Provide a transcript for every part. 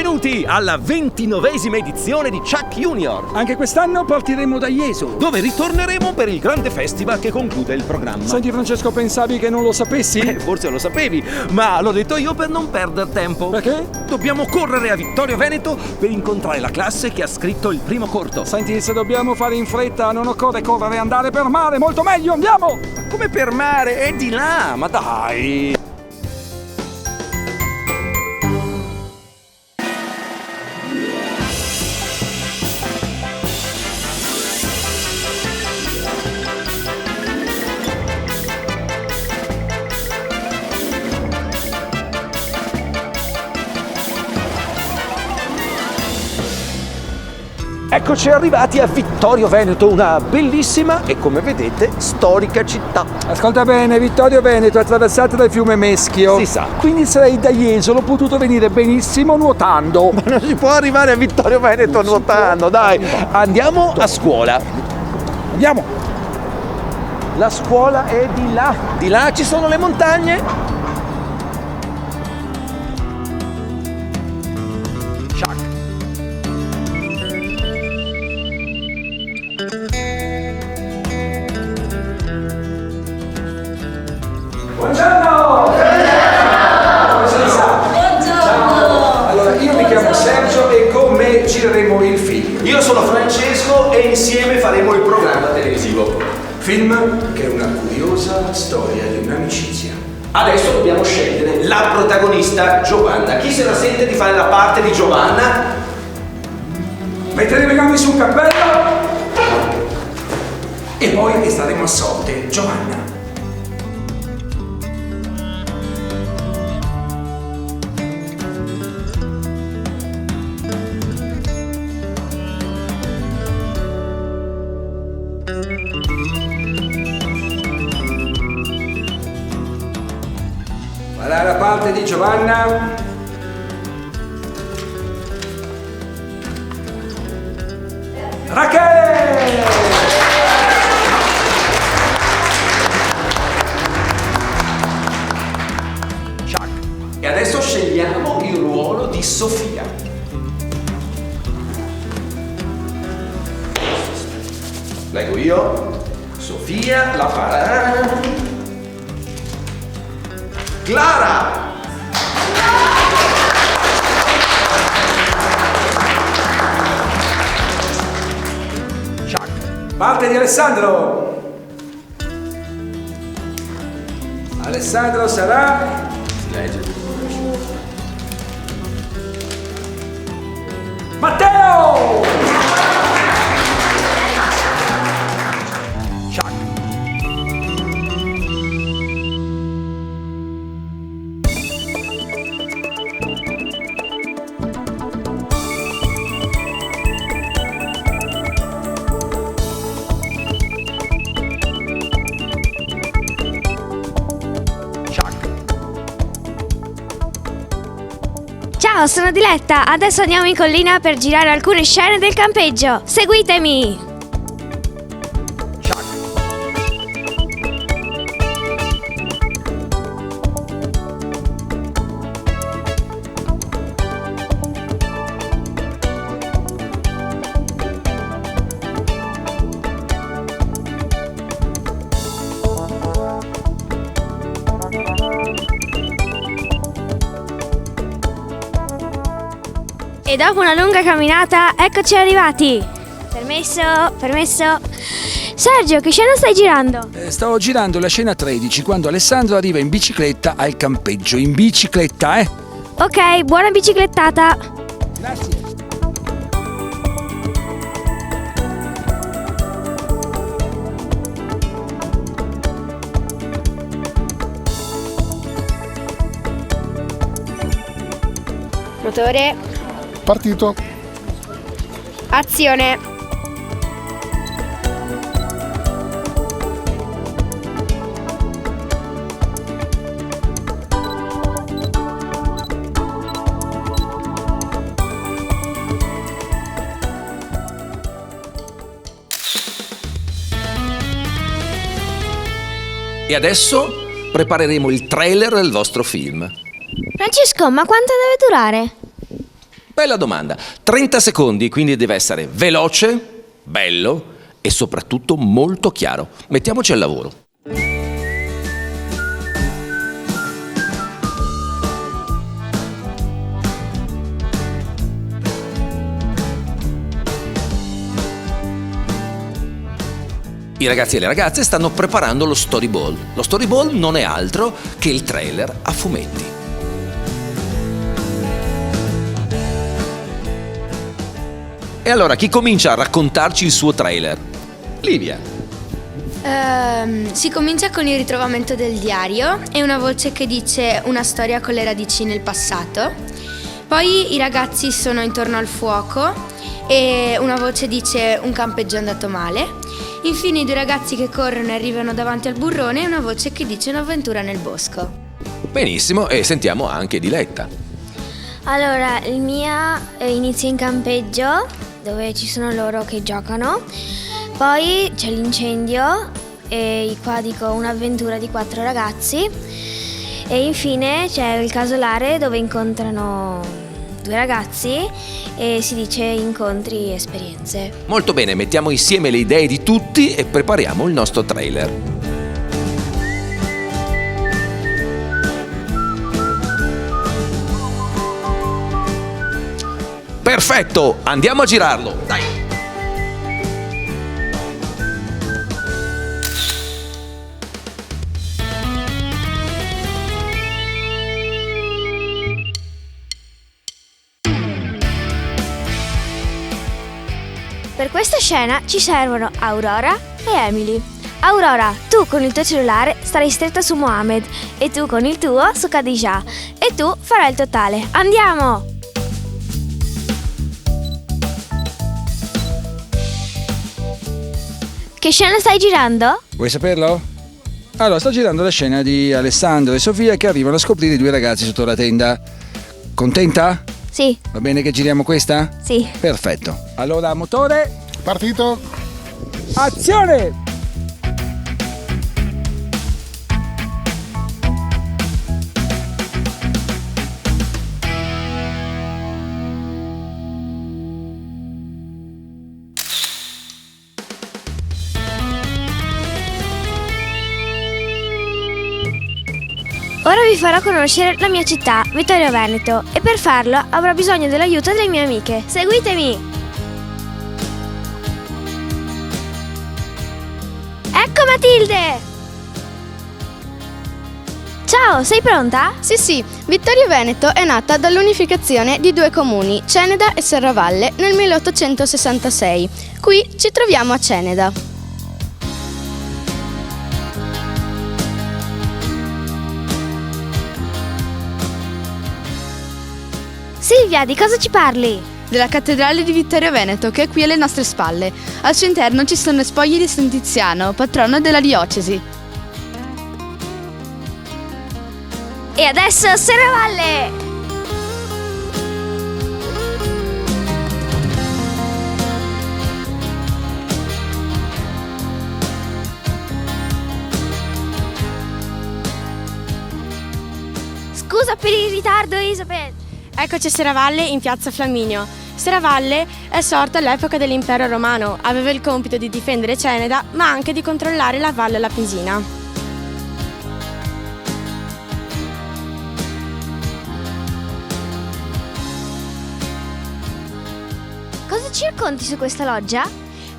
Benvenuti alla 29esima edizione di Chuck Junior. Anche quest'anno partiremo da Jesolo, dove ritorneremo per il grande festival che conclude il programma. Senti Francesco, pensavi che non lo sapessi? Forse lo sapevi, ma l'ho detto io per non perdere tempo. Perché? Dobbiamo correre a Vittorio Veneto per incontrare la classe che ha scritto il primo corto. Senti, se dobbiamo fare in fretta non occorre correre, andare per mare, molto meglio, andiamo! Come per mare? È di là, ma dai! Eccoci arrivati a Vittorio Veneto, una bellissima e, come vedete, storica città. Ascolta bene, Vittorio Veneto è attraversato dal fiume Meschio. Si sa. Quindi sarei da Jesolo potuto venire benissimo nuotando. Ma non si può arrivare a Vittorio Veneto nuotando, dai. Andiamo a scuola. Andiamo. La scuola è di là. Di là ci sono le montagne. Buongiorno! Come si sa? Buongiorno! Allora, io mi chiamo Sergio e con me gireremo il film. Io sono Francesco e insieme faremo il programma televisivo. Film che è una curiosa storia di un'amicizia. Adesso dobbiamo scegliere la protagonista, Giovanna. Chi se la sente di fare la parte di Giovanna? Metteremo i gambi sul cappello e poi staremo assolte. Giovanna. Farà la parte di Giovanna Rachele! Chuck. E adesso scegliamo il ruolo di Sofia. Leggo io. Sofia la farà Clara! Chuck. Parte di Alessandro. Alessandro sarà Matteo! Chuck. Ciao, sono Diletta. Adesso andiamo in collina per girare alcune scene del campeggio. Seguitemi! Chuck. E dopo una lunga camminata, eccoci arrivati. Permesso, permesso. Sergio, che scena stai girando? Stavo girando la scena 13 quando Alessandro arriva in bicicletta al campeggio. In bicicletta, Ok, buona biciclettata. Grazie. Motore, Partito. azione. E adesso prepareremo il trailer del vostro film. Francesco, ma quanto deve durare? Bella domanda. 30 secondi, quindi deve essere veloce, bello e soprattutto molto chiaro. Mettiamoci al lavoro. I ragazzi e le ragazze stanno preparando lo storyboard. Lo storyboard non è altro che il trailer a fumetti. E allora chi comincia a raccontarci il suo trailer? Livia. Si comincia con il ritrovamento del diario e una voce che dice una storia con le radici nel passato. Poi i ragazzi sono intorno al fuoco e una voce dice un campeggio è andato male. Infine i due ragazzi che corrono e arrivano davanti al burrone e una voce che dice un'avventura nel bosco. Benissimo, e sentiamo anche Diletta. Allora, il mio inizia in campeggio, dove ci sono loro che giocano. Poi c'è l'incendio e qua dico un'avventura di 4 ragazzi. E infine c'è il casolare dove incontrano 2 ragazzi e si dice incontri e esperienze. Molto bene, mettiamo insieme le idee di tutti e prepariamo il nostro trailer. Perfetto, andiamo a girarlo, dai! Per questa scena ci servono Aurora e Emily. Aurora, tu con il tuo cellulare starai stretta su Mohamed e tu con il tuo su Khadija e tu farai il totale. Andiamo! Che scena stai girando? Vuoi saperlo? Allora, sto girando la scena di Alessandro e Sofia che arrivano a scoprire i 2 ragazzi sotto la tenda. Contenta? Sì, Va bene che giriamo questa? sì. Perfetto. Allora, motore, Partito? azione! Ora vi farò conoscere la mia città, Vittorio Veneto, e per farlo avrò bisogno dell'aiuto delle mie amiche. Seguitemi! Ecco Matilde! Ciao, sei pronta? Sì, Vittorio Veneto è nata dall'unificazione di 2 comuni, Ceneda e Serravalle, nel 1866. Qui ci troviamo a Ceneda. Silvia, di cosa ci parli? Della cattedrale di Vittorio Veneto, che è qui alle nostre spalle. Al suo interno ci sono le spoglie di San Tiziano, patrono della diocesi. E adesso Serravalle! Scusa per il ritardo, Isabel. Eccoci a Serravalle in piazza Flaminio. Serravalle è sorta all'epoca dell'impero romano, aveva il compito di difendere Ceneda, ma anche di controllare la valle Lapesina. Cosa ci racconti su questa loggia?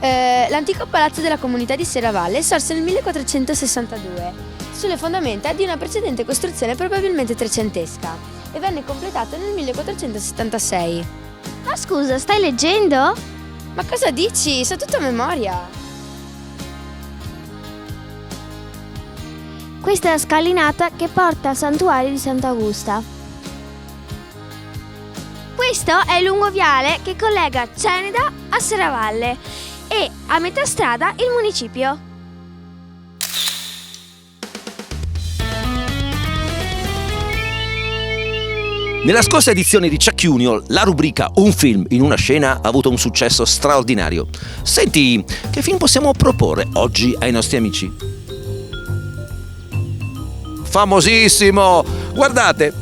L'antico palazzo della comunità di Serravalle sorse nel 1462, sulle fondamenta di una precedente costruzione probabilmente trecentesca, e venne completato nel 1476. Ma scusa, stai leggendo? Ma cosa dici? So tutto a memoria. Questa è la scalinata che porta al santuario di Sant'Augusta. Questo è il lungoviale che collega Ceneda a Serravalle e a metà strada il municipio. Nella scorsa edizione di Chuck Junior, la rubrica Un film in una scena ha avuto un successo straordinario. Senti, che film possiamo proporre oggi ai nostri amici? Famosissimo! Guardate!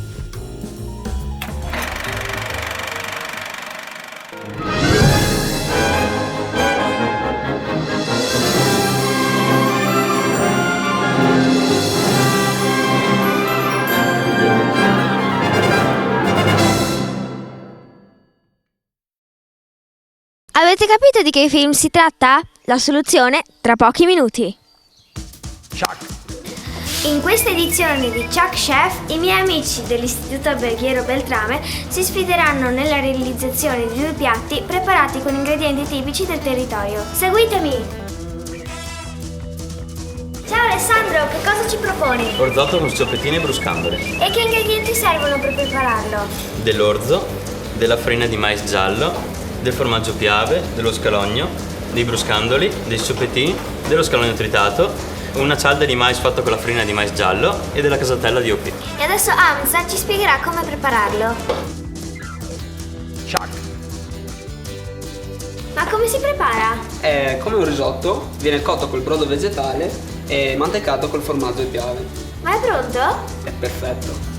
Avete capito di che film si tratta? La soluzione tra pochi minuti. In questa edizione di Chuck Chef, i miei amici dell'Istituto Alberghiero Beltrame si sfideranno nella realizzazione di 2 piatti preparati con ingredienti tipici del territorio. Seguitemi! Ciao Alessandro, che cosa ci proponi? Orzotto con scioppettine e bruscandole. E che ingredienti servono per prepararlo? Dell'orzo, della farina di mais giallo, del formaggio Piave, dello scalogno, dei bruscandoli, dei scioppettini, dello scalogno tritato, una cialda di mais fatta con la farina di mais giallo e della casatella di OP. E adesso Hamza ci spiegherà come prepararlo. Ma come si prepara? È come un risotto, viene cotto col brodo vegetale e mantecato col formaggio Piave. Ma è pronto? È perfetto.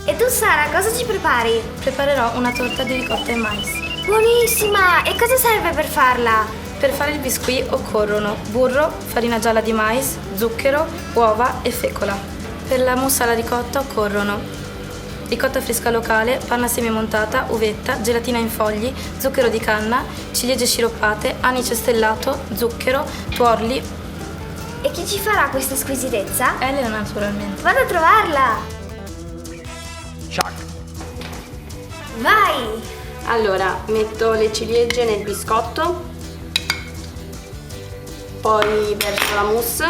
E tu Sara, cosa ci prepari? Preparerò una torta di ricotta e mais. Buonissima! E cosa serve per farla? Per fare il biscuit occorrono burro, farina gialla di mais, zucchero, uova e fecola. Per la mousse alla ricotta occorrono ricotta fresca locale, panna semimontata, uvetta, gelatina in fogli, zucchero di canna, ciliegie sciroppate, anice stellato, zucchero, tuorli. E chi ci farà questa squisitezza? Elena naturalmente. Vado a trovarla! Vai! Allora, metto le ciliegie nel biscotto, poi verso la mousse,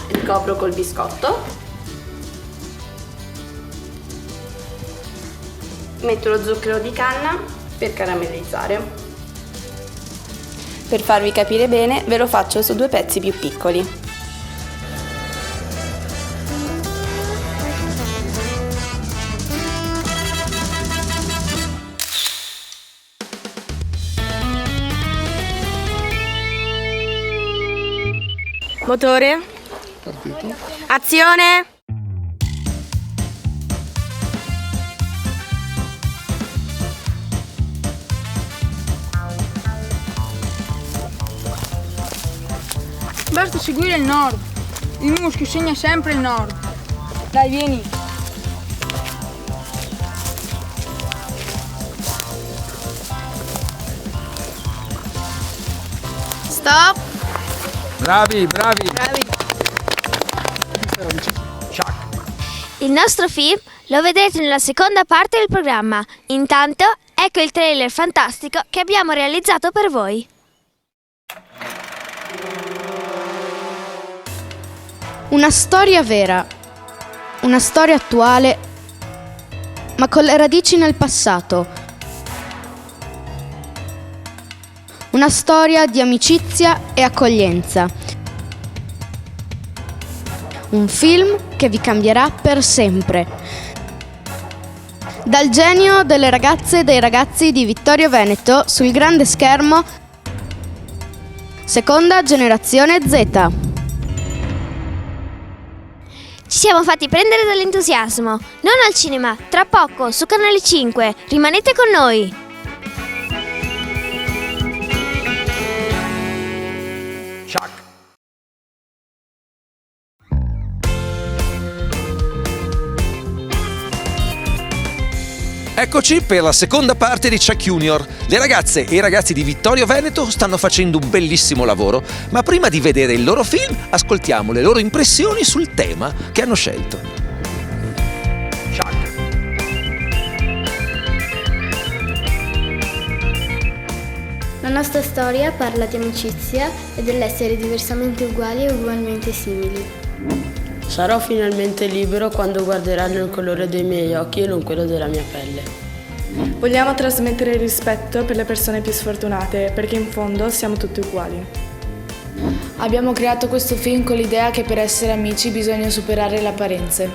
ricopro col biscotto, metto lo zucchero di canna per caramellizzare. Per farvi capire bene, ve lo faccio su 2 pezzi più piccoli. Motore. Partito. Azione. Basta seguire il nord. Il muschio segna sempre il nord. Dai, vieni. Stop. Bravi. Il nostro film lo vedrete nella seconda parte del programma. Intanto, ecco il trailer fantastico che abbiamo realizzato per voi. Una storia vera, una storia attuale, ma con le radici nel passato. Una storia di amicizia e accoglienza. Un film che vi cambierà per sempre. Dal genio delle ragazze e dei ragazzi di Vittorio Veneto sul grande schermo, seconda generazione Z. Ci siamo fatti prendere dall'entusiasmo. Non al cinema, tra poco su Canale 5. Rimanete con noi. Eccoci per la seconda parte di Chuck Junior. Le ragazze e i ragazzi di Vittorio Veneto stanno facendo un bellissimo lavoro, ma prima di vedere il loro film, ascoltiamo le loro impressioni sul tema che hanno scelto. La nostra storia parla di amicizia e dell'essere diversamente uguali e ugualmente simili. Sarò finalmente libero quando guarderanno il colore dei miei occhi e non quello della mia pelle. Vogliamo trasmettere il rispetto per le persone più sfortunate, perché in fondo siamo tutti uguali. Abbiamo creato questo film con l'idea che per essere amici bisogna superare le apparenze.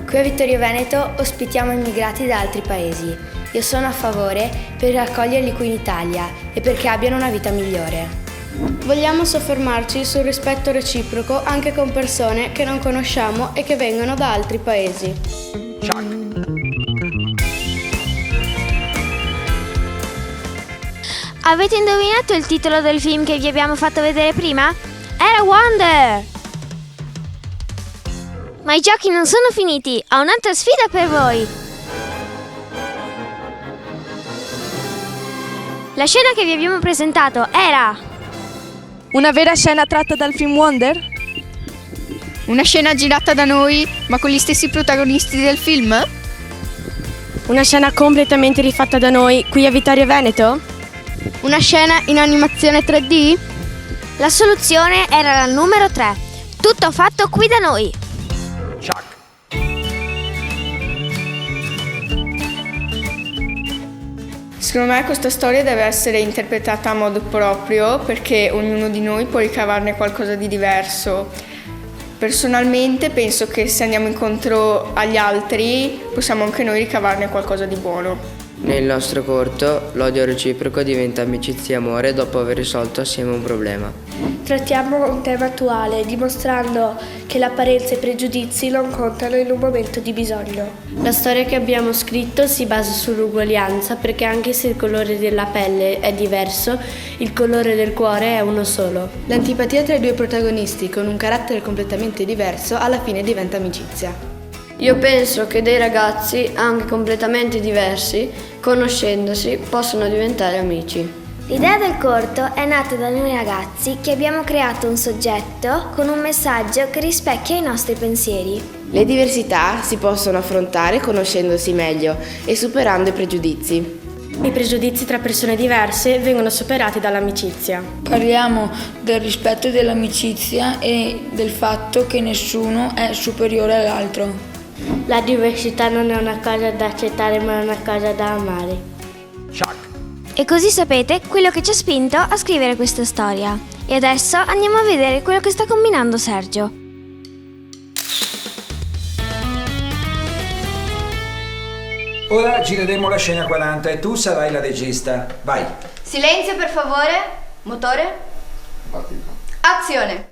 Qui a Vittorio Veneto ospitiamo immigrati da altri paesi. Io sono a favore per accoglierli qui in Italia e perché abbiano una vita migliore. Vogliamo soffermarci sul rispetto reciproco anche con persone che non conosciamo e che vengono da altri paesi. Avete indovinato il titolo del film che vi abbiamo fatto vedere prima? Era Wonder! Ma i giochi non sono finiti, ho un'altra sfida per voi! La scena che vi abbiamo presentato era... Una vera scena tratta dal film Wonder? Una scena girata da noi, ma con gli stessi protagonisti del film? Una scena completamente rifatta da noi qui a Vittorio Veneto? Una scena in animazione 3D? La soluzione era la numero 3. Tutto fatto qui da noi. Secondo me questa storia deve essere interpretata a modo proprio perché ognuno di noi può ricavarne qualcosa di diverso. Personalmente penso che se andiamo incontro agli altri possiamo anche noi ricavarne qualcosa di buono. Nel nostro corto, l'odio reciproco diventa amicizia e amore dopo aver risolto assieme un problema. Trattiamo un tema attuale, dimostrando che l'apparenza e i pregiudizi non contano in un momento di bisogno. La storia che abbiamo scritto si basa sull'uguaglianza perché anche se il colore della pelle è diverso, il colore del cuore è uno solo. L'antipatia tra i due protagonisti, con un carattere completamente diverso, alla fine diventa amicizia. Io penso che dei ragazzi, anche completamente diversi, conoscendosi, possono diventare amici. L'idea del corto è nata da noi ragazzi che abbiamo creato un soggetto con un messaggio che rispecchia i nostri pensieri. Le diversità si possono affrontare conoscendosi meglio e superando i pregiudizi. I pregiudizi tra persone diverse vengono superati dall'amicizia. Parliamo del rispetto dell'amicizia e del fatto che nessuno è superiore all'altro. La diversità non è una cosa da accettare ma è una cosa da amare. E così sapete quello che ci ha spinto a scrivere questa storia. E adesso andiamo a vedere quello che sta combinando Sergio. Ora gireremo la scena 40 e tu sarai la regista. Vai. Silenzio per favore. Motore. Azione.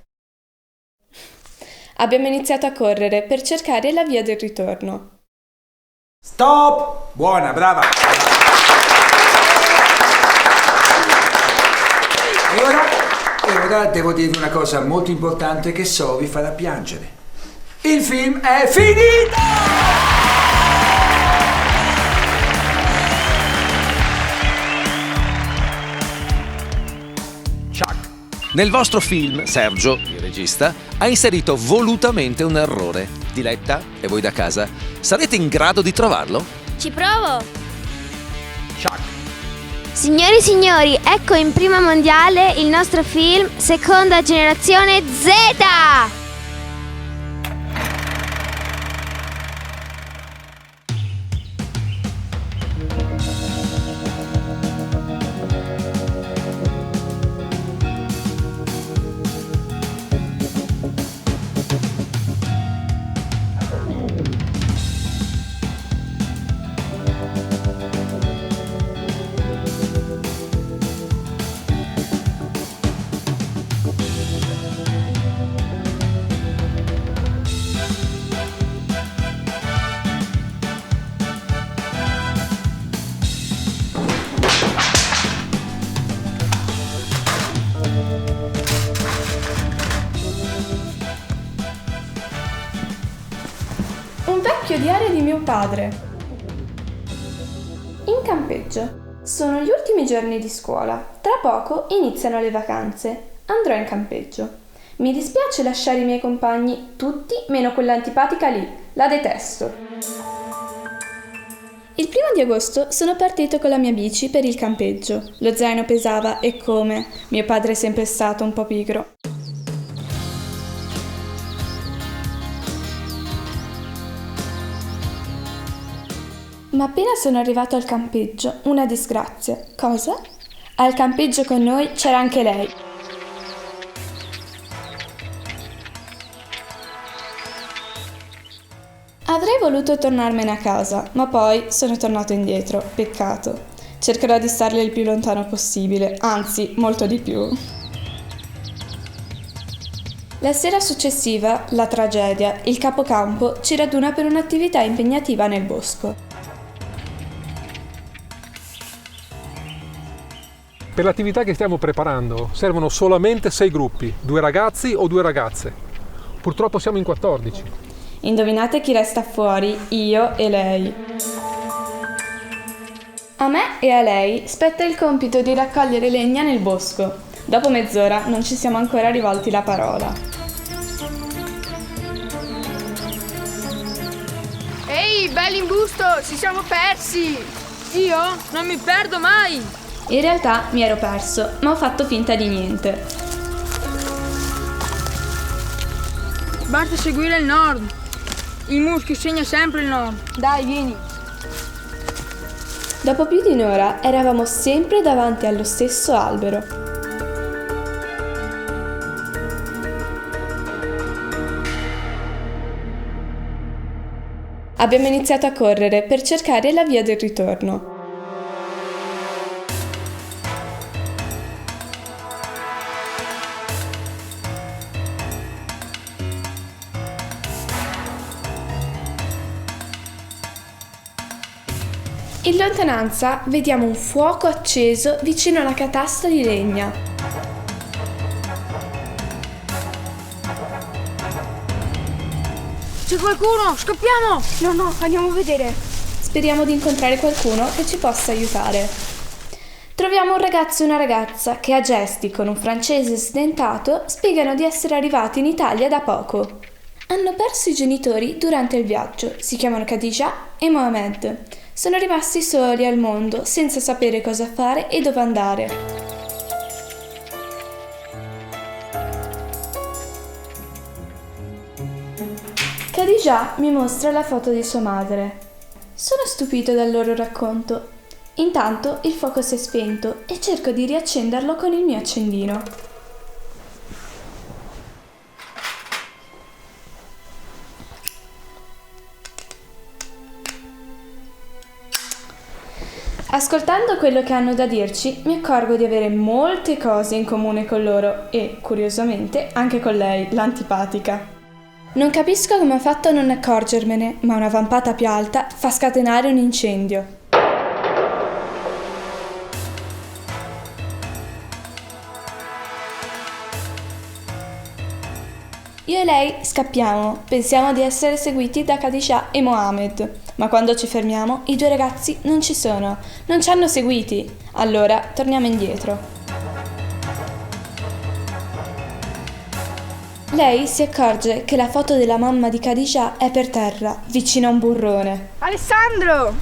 Abbiamo iniziato a correre per cercare la via del ritorno. Stop! Buona, brava. E ora devo dirvi una cosa molto importante che so vi farà piangere. Il film è finito! Nel vostro film, Sergio, il regista, ha inserito volutamente un errore. Diletta e voi da casa, sarete in grado di trovarlo? Ci provo! Signori e signori, ecco in prima mondiale il nostro film Seconda Generazione Z! Un vecchio diario di mio padre. In campeggio. Sono gli ultimi giorni di scuola. Tra poco iniziano le vacanze. Andrò in campeggio. Mi dispiace lasciare i miei compagni, tutti meno quella antipatica lì. La detesto. Il 1° di agosto sono partito con la mia bici per il campeggio. Lo zaino pesava e come. Mio padre è sempre stato un po' pigro. Ma appena sono arrivato al campeggio, una disgrazia. Cosa? Al campeggio con noi c'era anche lei. Avrei voluto tornarmene a casa, ma poi sono tornato indietro. Peccato. Cercherò di starle il più lontano possibile, anzi, molto di più. La sera successiva, la tragedia, il capocampo ci raduna per un'attività impegnativa nel bosco. Per l'attività che stiamo preparando servono solamente 6 gruppi, 2 ragazzi o 2 ragazze. Purtroppo siamo in 14. Indovinate chi resta fuori? Io e lei. A me e a lei spetta il compito di raccogliere legna nel bosco. Dopo mezz'ora non ci siamo ancora rivolti la parola. Ehi, belli in busto, ci siamo persi! Io non mi perdo mai! In realtà mi ero perso, ma ho fatto finta di niente. Basta seguire il nord. Il muschio segna sempre il nord. Dai, vieni. Dopo più di un'ora eravamo sempre davanti allo stesso albero. Abbiamo iniziato a correre per cercare la via del ritorno. In lontananza vediamo un fuoco acceso vicino alla catasta di legna. C'è qualcuno, scappiamo! No, andiamo a vedere. Speriamo di incontrare qualcuno che ci possa aiutare. Troviamo un ragazzo e una ragazza che a gesti con un francese sdentato spiegano di essere arrivati in Italia da poco. Hanno perso i genitori durante il viaggio, si chiamano Khadija e Mohamed. Sono rimasti soli al mondo, senza sapere cosa fare e dove andare. Khadija mi mostra la foto di sua madre. Sono stupito dal loro racconto. Intanto il fuoco si è spento e cerco di riaccenderlo con il mio accendino. Ascoltando quello che hanno da dirci, mi accorgo di avere molte cose in comune con loro e, curiosamente, anche con lei, l'antipatica. Non capisco come ho fatto a non accorgermene, ma una vampata più alta fa scatenare un incendio. Io e lei scappiamo, pensiamo di essere seguiti da Khadija e Mohamed, ma quando ci fermiamo i 2 ragazzi non ci sono, non ci hanno seguiti. Allora torniamo indietro. Lei si accorge che la foto della mamma di Khadija è per terra, vicino a un burrone. Alessandro!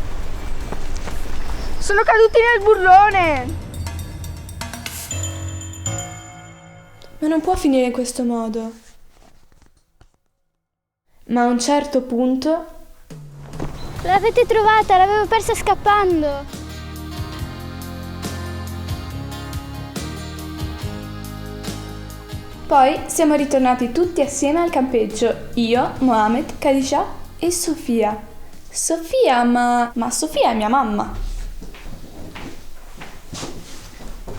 Sono caduti nel burrone! Ma non può finire in questo modo. Ma a un certo punto... L'avete trovata, l'avevo persa scappando. Poi siamo ritornati tutti assieme al campeggio. Io, Mohamed, Khadija e Sofia. Sofia, ma Sofia è mia mamma.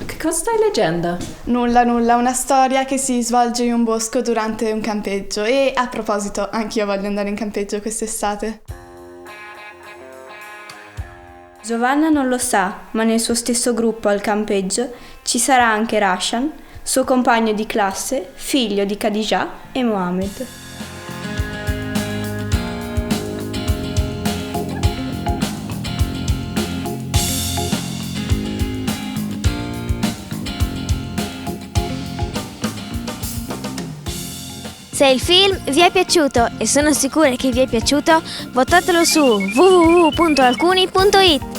Che cosa stai leggendo? Nulla, una storia che si svolge in un bosco durante un campeggio. E a proposito, anch'io voglio andare in campeggio quest'estate. Giovanna non lo sa, ma nel suo stesso gruppo al campeggio ci sarà anche Rashan, suo compagno di classe, figlio di Khadija e Mohamed. Se il film vi è piaciuto e sono sicura che vi è piaciuto, votatelo su www.alcuni.it.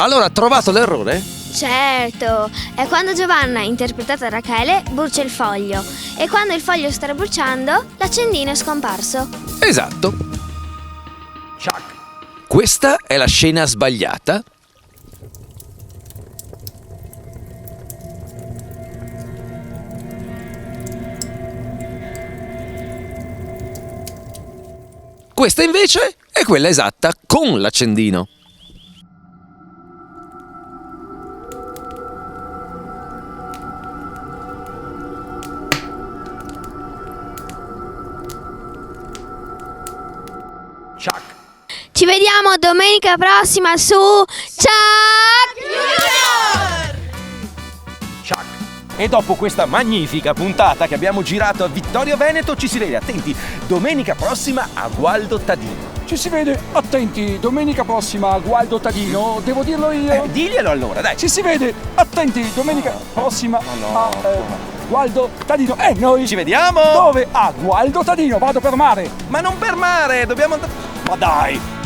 Allora, ha trovato l'errore? Certo, è quando Giovanna, interpretata da Rachele, brucia il foglio e quando il foglio sta bruciando, l'accendino è scomparso. Esatto. Questa è la scena sbagliata. Questa invece è quella esatta con l'accendino. Chuck. Ci vediamo domenica prossima su Chuck Junior! Chuck. E dopo questa magnifica puntata che abbiamo girato a Vittorio Veneto, ci si vede, attenti, domenica prossima a Gualdo Tadino. Ci si vede, attenti, domenica prossima a Gualdo Tadino, devo dirlo io? Diglielo allora, dai. Ci si vede, attenti, domenica prossima a Gualdo Tadino. E noi ci vediamo! Dove? A Gualdo Tadino, vado per mare. Ma non per mare, dobbiamo andare... Ma dai!